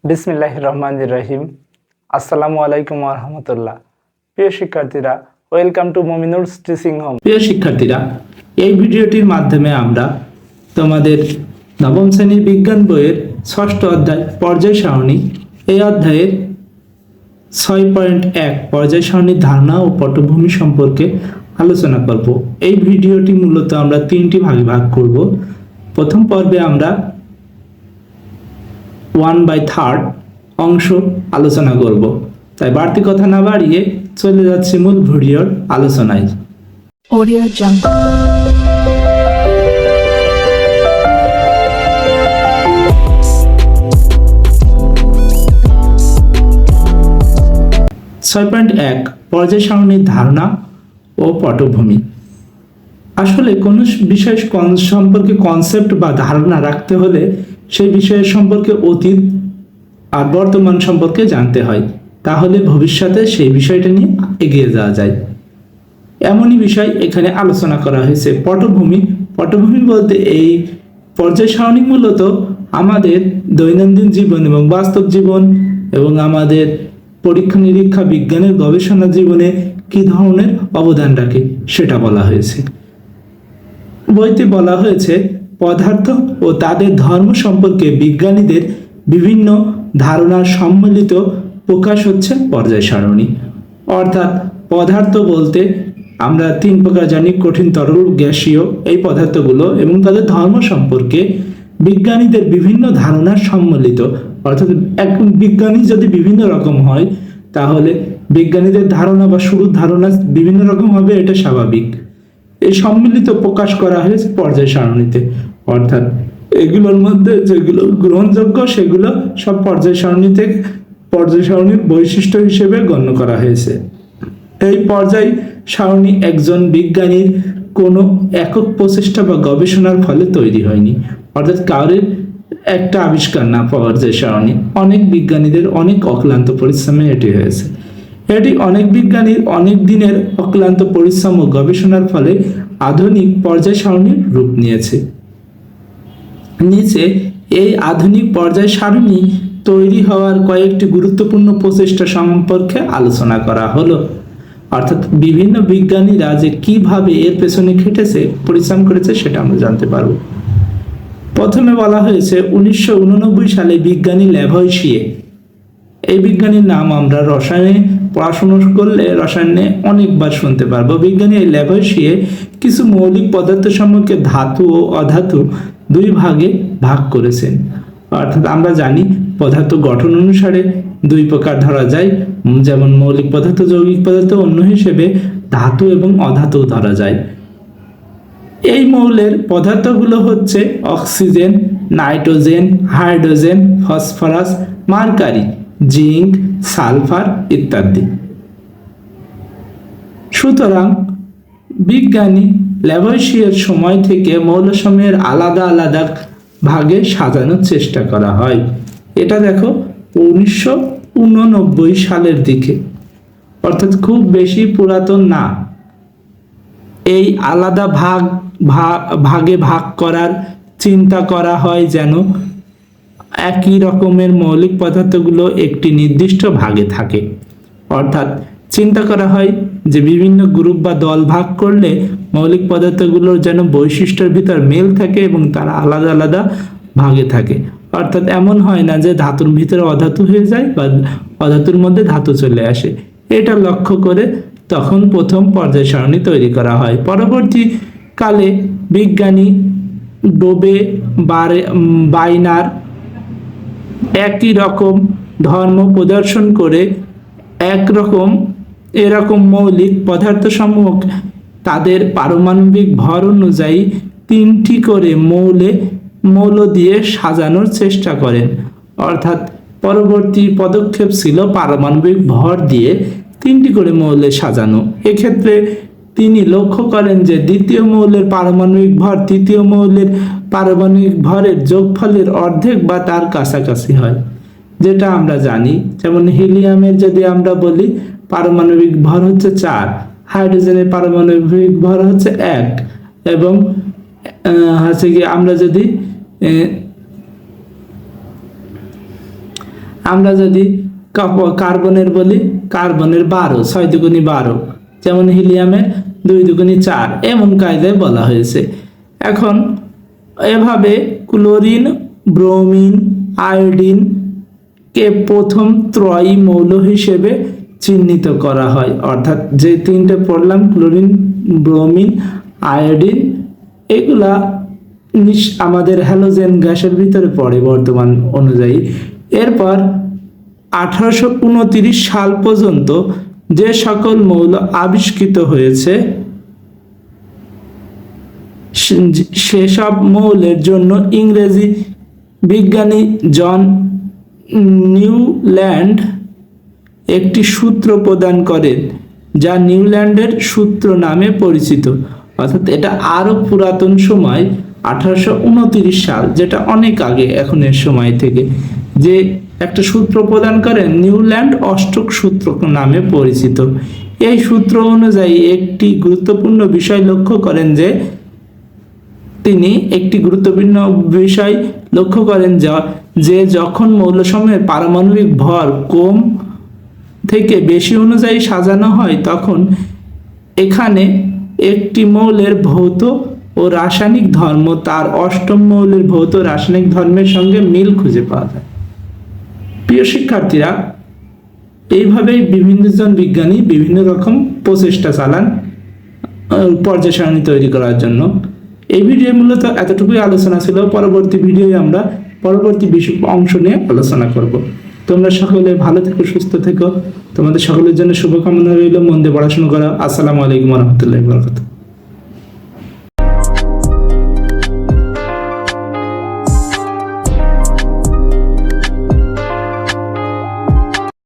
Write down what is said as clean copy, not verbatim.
বিসমিল্লাহির রহমানির রহিম। আসসালামু আলাইকুম ওয়া রাহমাতুল্লাহ। প্রিয় শিক্ষার্থীরা, ওয়েলকাম টু মুমিনুরস টিচিং হোম। প্রিয় শিক্ষার্থীরা, এই ভিডিওটির মাধ্যমে আমরা তোমাদের নবম শ্রেণীর বিজ্ঞান বইয়ের ষষ্ঠ অধ্যায় পর্যায় সারণী, এই অধ্যায়ের 6.1 পর্যায় সারণীর ধারণা ও পটভূমি সম্পর্কে আলোচনা করব। এই ভিডিওটি মূলত আমরা তিনটি ভাগে ভাগ করব। প্রথম পর্বে আমরা 1/3 অংশ আলোচনা করব। তাই বাড়তি কথা না বাড়িয়ে চলে যাচ্ছি মূল ভিডিওর আলোচনায়। Audio Jungle. 6.1 পর্যায় সারণীর ধারণা ও পটভূমি। আসলে কোনো বিষয় সম্পর্কে কনসেপ্ট বা ধারণা রাখতে হলে সেই বিষয়ের সম্পর্কে অতীত আর বর্তমান সম্পর্কে জানতে হয়, তাহলে ভবিষ্যতে সেই বিষয়টা নিয়ে এগিয়ে যাওয়া যায়। এমনই বিষয় এখানে আলোচনা করা হয়েছে। পটভূমি পটভূমি বলতে এই পর্যায় সারণী মূলত আমাদের দৈনন্দিন জীবন এবং বাস্তব জীবন এবং আমাদের পরীক্ষা নিরীক্ষা বিজ্ঞানের গবেষণা জীবনে কি ধরনের অবদান রাখে সেটা বলা হয়েছে। বইতে বলা হয়েছে পদার্থ ও তাদের ধর্ম সম্পর্কে বিজ্ঞানীদের বিভিন্ন ধারণার সম্মিলিত প্রকাশ হচ্ছে পর্যায় সারণী। অর্থাৎ পদার্থ বলতে আমরা তিন প্রকার জানি: কঠিন, তরল, গ্যাসীয়। এই পদার্থগুলো এবং তাদের ধর্ম সম্পর্কে বিজ্ঞানীদের বিভিন্ন ধারণার সম্মিলিত। অর্থাৎ এক বিজ্ঞানী যদি বিভিন্ন রকম হয়, তাহলে বিজ্ঞানীদের ধারণা বা শুরুর ধারণা বিভিন্ন রকম হবে, এটা স্বাভাবিক। এই সম্মিলিত প্রকাশ করা হয়েছে পর্যায় সারণীতে। অর্থাৎ এগুলোর মধ্যে যেগুলো গ্রহণযোগ্য সেগুলো সব পর্যায় সারণীর বৈশিষ্ট্য হিসেবে গণ্য করা হয়েছে। এই পর্যায় সারণী একজন বিজ্ঞানীর কোনো একক প্রচেষ্টা বা গবেষণার ফলে তৈরি হয়নি। অর্থাৎ কারোর একটা আবিষ্কার না। পর্যায় সারণী অনেক বিজ্ঞানীদের অনেক অক্লান্ত পরিশ্রমে এটি হয়েছে। এটি অনেক বিজ্ঞানীর অনেক দিনের অক্লান্ত পরিশ্রম ও গবেষণার ফলে আধুনিক পর্যায় সারণীর রূপ নিয়েছে। নিচে এই আধুনিক পর্যায় সারণী তৈরি হওয়ার কয়েকটি গুরুত্বপূর্ণ প্রচেষ্টা সম্পর্কে আলোচনা করা হলো। অর্থাৎ বিভিন্ন বিজ্ঞানীরা যে কিভাবে এর পেছনে খেটেছে, পরিশ্রম করেছে, সেটা আমরা জানতে পারব। প্রথমে বলা হয়েছে 1989 সালে বিজ্ঞানী ল্যাভয়েশিয়ে। এই বিজ্ঞানীর নাম আমরা রসায়নে পড়াশোনা করলে রসায়নে অনেকবার শুনতে পারবো। বিজ্ঞানী এই ল্যাভয়েশিয়ে কিছু মৌলিক পদার্থ সম্পর্কে ধাতু ও অধাতু দুই ভাগে ভাগ করেছেন। অর্থাৎ আমরা জানি পদার্থ গঠন অনুসারে দুই প্রকার ধরা যায়, যেমন মৌলিক পদার্থ, যৌগিক পদার্থ, অন্য হিসেবে ধাতু এবং অধাতু ধরা যায়। এই মৌলের পদার্থগুলো হচ্ছে oxygen, nitrogen, hydrogen, phosphorus, mercury, zinc, sulphur ইত্যাদি। সুতরাং বিজ্ঞানী ল্যাভয়েশিয়ের সময় থেকে মৌলসমূহের আলাদা আলাদা ভাগে সাজানোর চেষ্টা করা হয়। এটা দেখো 1989 সালের দিকে, অর্থাৎ খুব বেশি পুরাতন না। এই আলাদা ভাগে ভাগ করার চিন্তা করা হয় যেন একই রকমের মৌলিক পদার্থগুলো একটি নির্দিষ্ট ভাগে থাকে। অর্থাৎ চিন্তা করা হয় যে বিভিন্ন গ্রুপ বা দল ভাগ করলে মৌলিক পদার্থগুলোর যেন বৈশিষ্ট্যের ভিতর মিল থাকে এবং তারা আলাদা আলাদা ভাগে থাকে। অর্থাৎ এমন হয় না যে ধাতুর ভিতরে অধাতু হয়ে যায় বা অধাতুর মধ্যে ধাতু চলে আসে। এটা লক্ষ্য করে তখন প্রথম পর্যায় সারণী তৈরি করা হয়। পরবর্তীকালে বিজ্ঞানী ডোবে, বাইনার একই রকম ধর্ম প্রদর্শন করে এরকম মৌলিক পদার্থসমূহ তাদের পারমাণবিক ভর অনুযায়ী তিনটি করে মৌল দিয়ে সাজানোর চেষ্টা করেন। অর্থাৎ পরবর্তী পদক্ষেপ ছিল পারমাণবিক ভর দিয়ে তিনটি করে মৌলে সাজানো। এক্ষেত্রে তিনি লক্ষ্য করেন যে দ্বিতীয় মৌলের পারমাণবিক ভর তৃতীয় মৌলের পারমাণবিক ভরের যোগফলের অর্ধেক বা তার কাছাকাছি হয়। যেটা আমরা জানি, যেমন হিলিয়ামের যদি আমরা বলি পারমাণবিক ভর হচ্ছে 4, হাইড্রোজেনের পারমাণবিক ভর হচ্ছে 1, এবং হচ্ছে কি আমরা যদি আমরা যদি কার্বনের বলি, কার্বনের 12, 6 দুগুণী 12, যেমন হিলিয়ামের 2 দুগুণী 4, এমন কায়দায় বলা হয়েছে। এখন এভাবে ক্লোরিন, ব্রোমিন, আয়োডিন কে প্রথম ত্রয়ী মৌল হিসেবে চিহ্নিত করা হয়। অর্থাৎ যে তিনটে পড়লাম, ক্লোরিন, ব্রোমিন, আয়োডিন, এগুলা আমাদের হ্যালোজেন গ্যাসের ভিতরে পড়ে বর্তমান অনুযায়ী। এরপর 1829 সাল পর্যন্ত যে সকল মৌল আবিষ্কৃত হয়েছে সেসব মৌলের জন্য ইংরেজি বিজ্ঞানী জন নিউল্যান্ড একটি সূত্র প্রদান করেন, যা নিউল্যান্ডের সূত্র নামে পরিচিত। অর্থাৎ এটা আরো পুরাতন সময়, 1829 সাল, যেটা অনেক আগে এখনের সময় থেকে, যে একটা সূত্র প্রদান করেন, নিউল্যান্ড অষ্টক সূত্র নামে পরিচিত। এই সূত্র অনুযায়ী একটি গুরুত্বপূর্ণ বিষয় লক্ষ্য করেন যে যখন মৌলসমূহের পারমাণবিক ভর কম থেকে বেশি অনুযায়ী সাজানো হয়, তখন এখানে একটি মৌলের ভৌত ও রাসায়নিক ধর্ম তার অষ্টম মৌলের ভৌত রাসায়নিক ধর্মের সঙ্গে মিল খুঁজে পাওয়া যায়। প্রিয় শিক্ষার্থীরা, এইভাবেই বিভিন্নজন বিজ্ঞানী বিভিন্ন রকম প্রচেষ্টা চালান পর্যায় সারণী তৈরি করার জন্য। এই ভিডিও মূলত এতটুকুই আলোচনা ছিল। পরবর্তী ভিডিওয়ে আমরা পরবর্তী অংশ নিয়ে আলোচনা করব। তোমরা সকলে ভালো থেকো, সুস্থ থেকো। তোমাদের সকলের জন্য শুভকামনা রইল। মন দিয়ে পড়াশোনা করো। আসসালামু আলাইকুম ওয়া রাহমাতুল্লাহি ওয়া বারাকাতুহু।